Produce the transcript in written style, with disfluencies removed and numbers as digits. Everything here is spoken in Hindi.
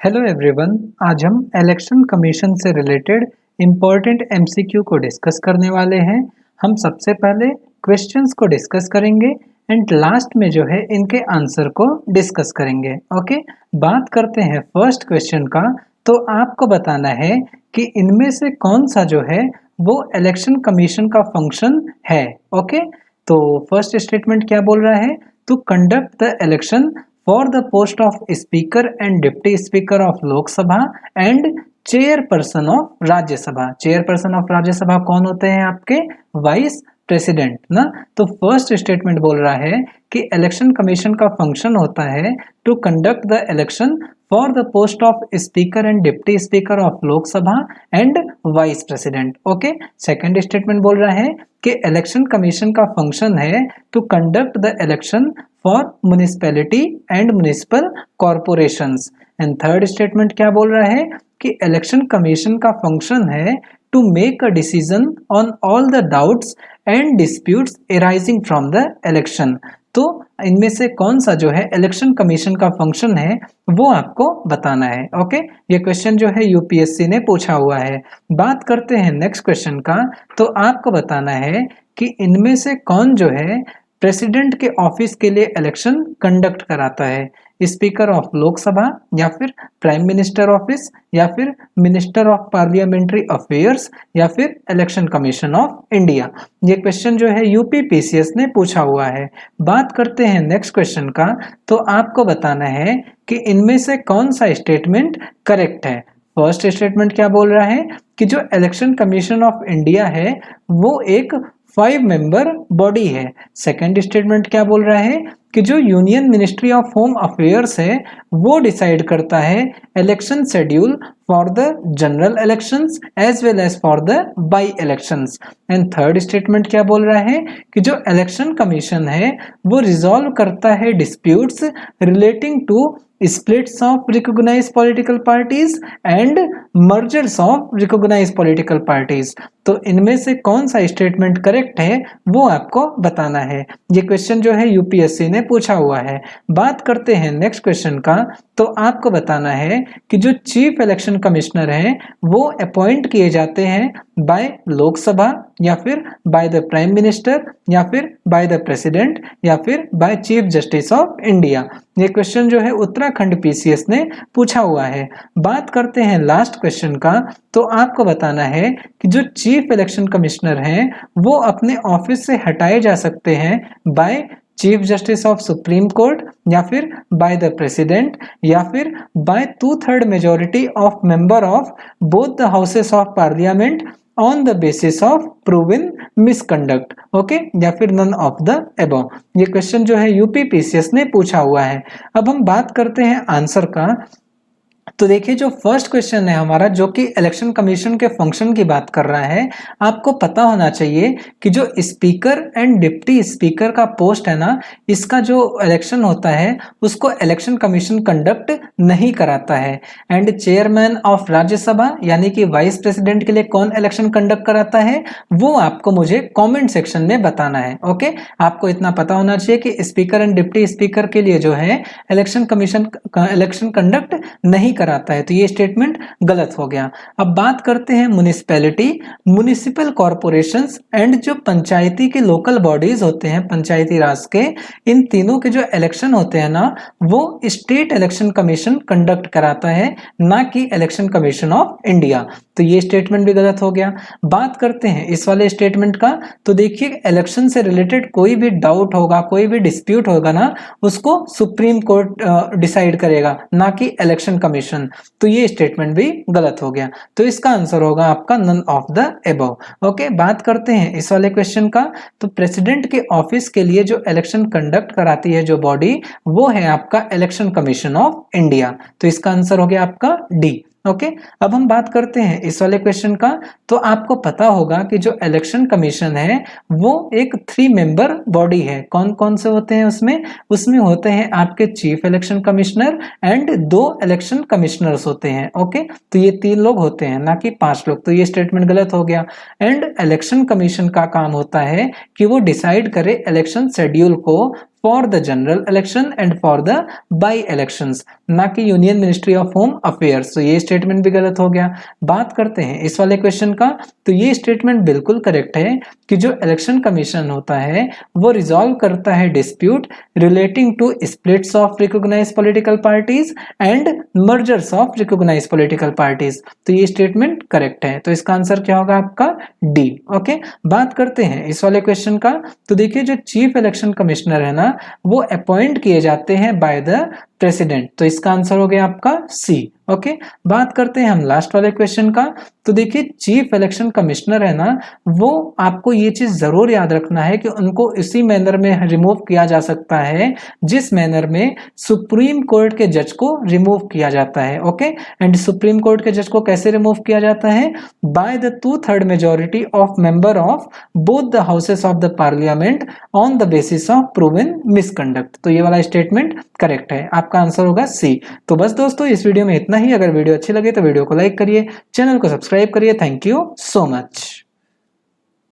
Hello everyone. आज हम इलेक्शन कमीशन से रिलेटेड इम्पोर्टेंट एमसीक्यू को डिस्कस करने वाले हैं। हम सबसे पहले क्वेश्चंस को डिस्कस करेंगे एंड लास्ट में जो है इनके आंसर को डिस्कस करेंगे। ओके, बात करते हैं फर्स्ट क्वेश्चन का। तो आपको बताना है कि इनमें से कौन सा जो है वो इलेक्शन कमीशन का फंक्शन है। ओके, तो फर्स्ट स्टेटमेंट क्या बोल रहा है? To conduct the election for the post of speaker and deputy speaker of lok sabha and chairperson of Rajya Sabha. Chairperson of Rajya Sabha कौन होते हैं? आपके वाइस प्रेसिडेंट ना। तो फर्स्ट स्टेटमेंट बोल रहा है कि इलेक्शन कमीशन का फंक्शन होता है to conduct the election for the post of speaker and deputy speaker of Lok Sabha and vice president. Okay, second statement बोल रहा है कि इलेक्शन कमीशन का फंक्शन है to conduct the election for municipality and municipal corporations. And third statement क्या बोल रहा है कि इलेक्शन कमीशन का फंक्शन है to make a decision on all the doubts and disputes arising from the election. तो इनमें से कौन सा जो है इलेक्शन कमीशन का फंक्शन है वो आपको बताना है। ओके, ये क्वेश्चन जो है यूपीएससी ने पूछा हुआ है। बात करते हैं नेक्स्ट क्वेश्चन का। तो आपको बताना है कि इनमें से कौन जो है प्रेसिडेंट के ऑफिस के लिए इलेक्शन कंडक्ट कराता है? स्पीकर ऑफ लोकसभा या फिर प्राइम मिनिस्टर ऑफिस या फिर मिनिस्टर ऑफ पार्लियामेंट्री अफेयर्स या फिर इलेक्शन कमीशन ऑफ इंडिया। ये क्वेश्चन जो है यूपीपीसीएस ने पूछा हुआ है। बात करते हैं नेक्स्ट क्वेश्चन का। तो आपको बताना है कि इनमें से कौन सा स्टेटमेंट करेक्ट है। फर्स्ट स्टेटमेंट क्या बोल रहा है कि जो इलेक्शन कमीशन ऑफ इंडिया है वो एक 5 मेंबर बॉडी है। सेकंड स्टेटमेंट क्या बोल रहा है कि जो union ministry of home affairs है वो डिसाइड करता है election schedule for the general elections as well as for the by elections. And third statement क्या बोल रहा है कि जो इलेक्शन कमीशन है वो रिजॉल्व करता है disputes relating to splits of recognized political parties and mergers of recognized political parties। तो इनमें से कौन सा स्टेटमेंट करेक्ट है वो आपको बताना है। ये क्वेश्चन जो है यूपीएससी ने पूछा हुआ है। बात करते हैं नेक्स्ट क्वेश्चन का। तो आपको बताना है कि जो चीफ इलेक्शन कमिश्नर हैं वो अपॉइंट किए जाते हैं बाय लोकसभा या फिर बाय द प्राइम मिनिस्टर या फिर बाय द प्रेसिडेंट या फिर bye chief justice of India. ये क्वेश्चन जो है उत्तराखंड पीसीएस ने पूछा हुआ है। बात करते हैं लास्ट क्वेश्चन का। तो आपको बताना है कि जो चीफ इलेक्शन कमिश्नर हैं वो अपने ऑफिस से हटाए जा सकते हैं by chief justice of supreme court या फिर बाय द प्रेसिडेंट या फिर by 2/3 majority of member of both the houses of parliament on the basis of proven misconduct. Okay, या फिर नन ऑफ द अबव। ये क्वेश्चन जो है यूपीपीसीएस ने पूछा हुआ है। अब हम बात करते हैं आंसर का। तो देखिए, जो फर्स्ट क्वेश्चन है हमारा जो कि इलेक्शन कमीशन के फंक्शन की बात कर रहा है, आपको पता होना चाहिए कि जो स्पीकर एंड डिप्टी स्पीकर का पोस्ट है ना, इसका जो इलेक्शन होता है उसको इलेक्शन कमीशन कंडक्ट नहीं कराता है। एंड चेयरमैन ऑफ राज्यसभा यानी कि वाइस प्रेसिडेंट के लिए कौन इलेक्शन कंडक्ट कराता है वो आपको मुझे कॉमेंट सेक्शन में बताना है। ओके, आपको इतना पता होना चाहिए कि स्पीकर एंड डिप्टी स्पीकर के लिए जो है इलेक्शन कमीशन इलेक्शन कंडक्ट नहीं कराता है। तो ये स्टेटमेंट गलत हो गया। अब बात करते हैं म्युनिसिपैलिटी, म्युनिसिपल कॉर्पोरेशंस एंड जो पंचायती के लोकल बॉडीज होते हैं पंचायती राज के, इन तीनों के जो इलेक्शन होते हैं ना वो स्टेट इलेक्शन कमीशन कंडक्ट कराता है, ना कि इलेक्शन कमीशन ऑफ इंडिया। तो ये स्टेटमेंट भी गलत हो गया। बात करते हैं इस वाले स्टेटमेंट का। तो देखिए, इलेक्शन से रिलेटेड कोई भी डाउट होगा, कोई भी डिस्प्यूट होगा ना, उसको सुप्रीम कोर्ट डिसाइड करेगा, ना कि इलेक्शन कमीशन। तो ये स्टेटमेंट भी गलत हो गया। तो इसका आंसर होगा आपका none of the above. Okay, बात करते हैं इस वाले क्वेश्चन का। तो प्रेसिडेंट के ऑफिस के लिए जो इलेक्शन कंडक्ट कराती है जो बॉडी, वो है आपका इलेक्शन कमीशन ऑफ इंडिया। तो इसका आंसर हो गया आपका डी। ओके, अब हम बात करते हैं इस वाले क्वेश्चन का। तो आपको पता होगा कि जो इलेक्शन कमीशन है वो एक 3 मेंबर बॉडी है। कौन कौन से होते हैं उसमें होते हैं आपके chief election commissioner and 2 election commissioners होते हैं। ओके, तो ये 3 लोग होते हैं, ना कि 5 लोग। तो ये स्टेटमेंट गलत हो गया। एंड इलेक्शन कमीशन का काम होता है कि वो डिसाइड करे इलेक्शन शेड्यूल को for the general election and for the by elections, ना कि union ministry of home affairs. तो ये स्टेटमेंट भी गलत हो गया। बात करते हैं इस वाले क्वेश्चन का, तो ये स्टेटमेंट बिल्कुल करेक्ट है कि जो इलेक्शन कमीशन होता है वो रिजॉल्व करता है dispute relating to splits of recognized political parties and mergers of recognized political parties. तो ये स्टेटमेंट करेक्ट है, तो इसका आंसर क्या होगा आपका डी। ओके, बात करते हैं इस वाले क्वेश्चन का, तो देखिए जो चीफ इलेक्शन कमिश्नर है ना वो अपॉइंट किए जाते हैं बाय द प्रेसिडेंट, तो इसका आंसर हो गया आपका सी। ओके, बात करते हैं हम लास्ट वाले क्वेश्चन का, तो देखिए चीफ इलेक्शन कमिश्नर है ना वो आपको ये चीज जरूर याद रखना है कि उनको इसी मैनर में रिमूव किया जा सकता है जिस मैनर में सुप्रीम कोर्ट के जज को रिमूव किया जाता है। ओके, एंड सुप्रीम कोर्ट के जज को कैसे रिमूव किया जाता है? By the 2/3 majority of member of both the houses of the parliament on the basis of proven misconduct. तो ये वाला स्टेटमेंट करेक्ट है, आपका आंसर होगा सी। तो बस दोस्तों इस वीडियो में इतना ही। अगर वीडियो अच्छी लगे तो वीडियो को लाइक करिए, चैनल को सब्सक्राइब करिए। Thank you so much.